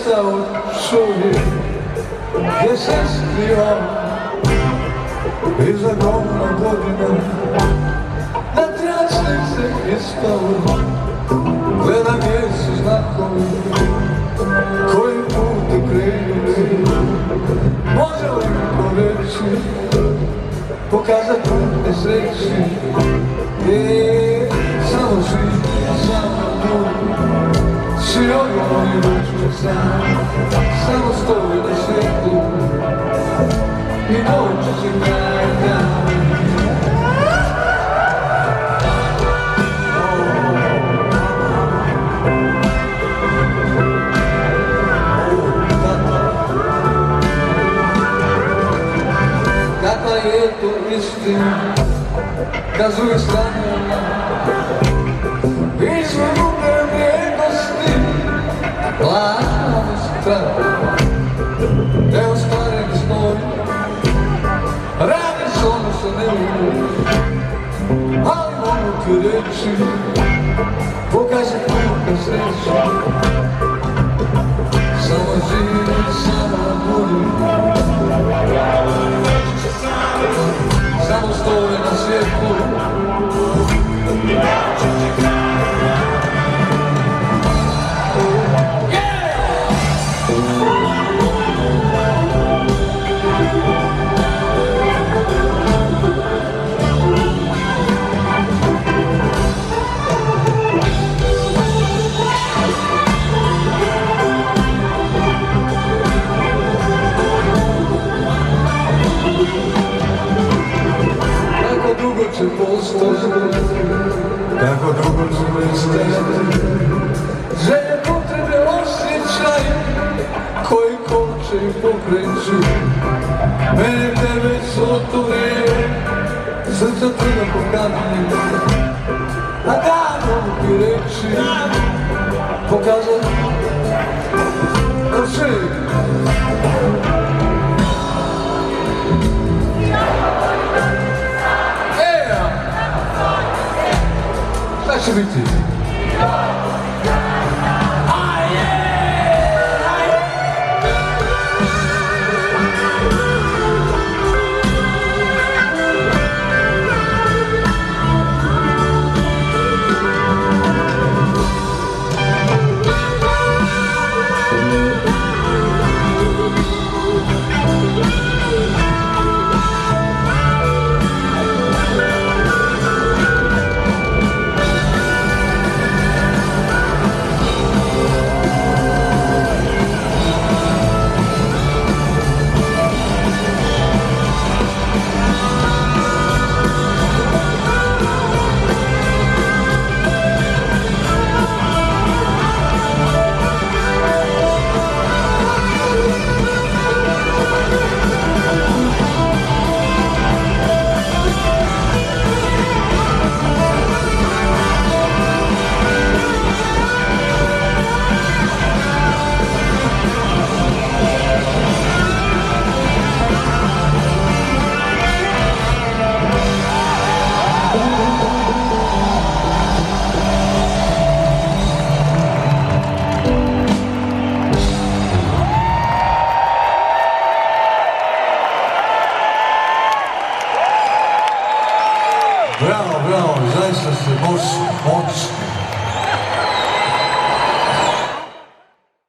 nestao čovjek, gdje se skriva iza gomna godina. Na tračnik se ispao, gledam jesu znakovi koji put krenuli. Može li ko reći, pokazat put sreći, samo živi, samo drugi, svi odgovori ruču sam, samo stoji na svijetu i doći će kraj dan. Kakva je to istina, kazuje stanjena, izvrnute vrijednosti, lažna strana, neostvareni snovi, radi se ono što ne mogu, ali mogu ti reći, pokaže puka sreći, samo živi, samo budi, samo stoji na svijetu. Će postojati, kako dugo će nestajati, želje, potrebe, osjećaj koji koče i pokreću mene, tebe, svo to vrijeme, srca tvega pokazuje, a da mogu ti reći, pokazat, oči. Šta će biti? Bravo, bravo, zaista ste moćni.